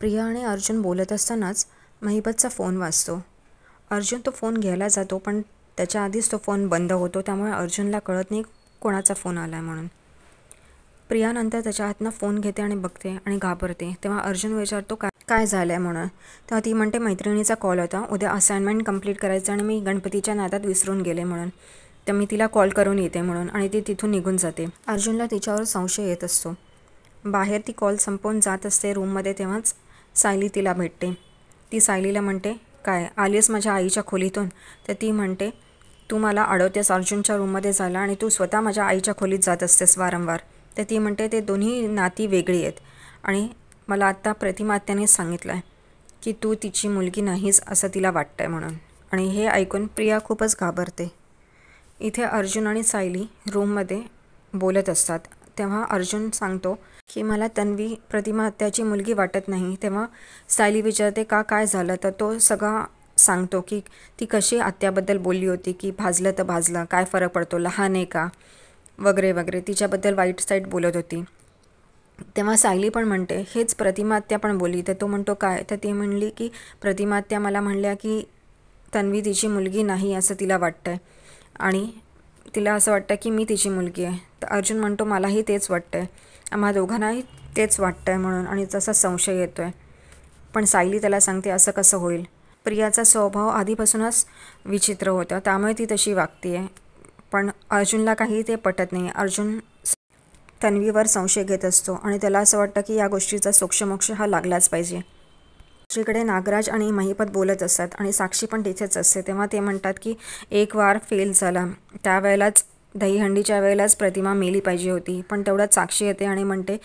प्रिया आणि अर्जुन बोलत असतानाच महिपतचा फोन वाजतो. अर्जुन तो फोन घ्यायला जातो, पण त्याच्या आधीच तो फोन बंद होतो. त्यामुळे अर्जुनला कळत नाही कोणाचा फोन आला आहे म्हणून. प्रिया नंतर त्याच्या हातनं फोन घेते आणि बघते आणि घाबरते. तेव्हा अर्जुन विचारतो काय झालं आहे म्हणून. तेव्हा ती म्हणते मैत्रिणीचा कॉल होता, उद्या असाइनमेंट कंप्लीट करायचं आणि मी गणपतीच्या नादात विसरून गेले म्हणून, तर मी तिला कॉल करून येते म्हणून, आणि ती तिथून निघून जाते. अर्जुनला तिच्यावर संशय येत असतो. बाहेर ती कॉल संपवून जात असते रूममध्ये, तेव्हाच सायली तिला भेटते. ती सायलीला म्हणते, काय आलीस माझ्या आईच्या खोलीतून? तर ती म्हणते, तू मला अडवतेस अर्जुनच्या रूममध्ये जायला आणि तू स्वतः माझ्या आईच्या खोलीत जात असतेस वारंवार. तर ती म्हणते, ते दोन्ही नाती वेगळी आहेत आणि मला आत्ता प्रतिमा आत्यानेच सांगितलं आहे की तू तिची मुलगी नाहीस असं तिला वाटतं आहे म्हणून. आणि हे ऐकून प्रिया खूपच घाबरते. इथे अर्जुन आणि सायली रूममध्ये बोलत असतात. तेव्हा अर्जुन सांगतो की मला तन्वी प्रतिमा आत्याची मुलगी वाटत नाही. तेव्हा सायली विचारते काय झालं, तर तो सगळा सांगतो की ती कशी आत्याबद्दल बोलली होती की भाजलं तर भाजलं, काय फरक पडतो, लहान आहे का, वगैरे वगैरे, तिच्याबद्दल वाईट साईट बोलत होती. तेव्हा सायली पण म्हणते हेच प्रतिमा आत्या पण बोलली. तर तो म्हणतो काय, तर ती म्हणली की प्रतिमा आत्या मला म्हणल्या की तन्वी तिची मुलगी नाही असं तिला वाटतं आहे आणि तिला असं वाटतं की मी तिची मुलगी आहे. तर अर्जुन म्हणतो मलाही तेच वाटतं आहे, आम्हा दोघांनाही तेच वाटतं आहे म्हणून, आणि जसा संशय येतो आहे. पण सायली त्याला सांगते असं कसं होईल. प्रियाचा स्वभाव आधीपासूनच विचित्र होता, त्यामुळे ती तशी वागते आहे. पण अर्जुनला काही ते पटत नाही. अर्जुन तन्वीवर संशय घेत असतो आणि त्याला असं वाटतं की या गोष्टीचा सोक्षमोक्ष हा लागलाच पाहिजे. दुसरीकडे नागराज आणि महिपत बोलत असतात आणि साक्षी पण तिथेच असते. तेव्हा ते म्हणतात की एक वार फेल झाला, त्यावेळेलाच दहीहंडीच्या वेळेलाच प्रतिमा मेली पाहिजे होती. पण तेवढ्यात साक्षी येते आणि म्हणते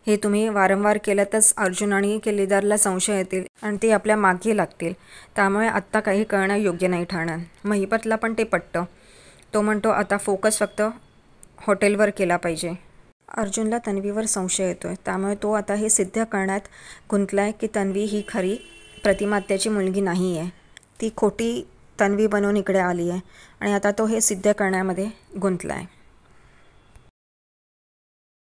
हे तुम्ही वारंवार केलंतच अर्जुन आणि केलीदारला संशय येतील आणि ते आपल्या मागे लागतील, त्यामुळे आत्ता काही करणं योग्य नाही ठरणार. महिपतला पण ते पटतं. तो म्हणतो आता फोकस फक्त हॉटेलवर केला पाहिजे. अर्जुनला तन्वीवर संशय येतोय, त्यामुळे तो आता हे सिद्ध करण्यात गुंतलाय की तन्वी ही खरी प्रतिमा आत्याची मुलगी नाही आहे, ती खोटी तन्वी बनवून इकडे आली आहे आणि आता तो हे सिद्ध करण्यामध्ये गुंतलाय.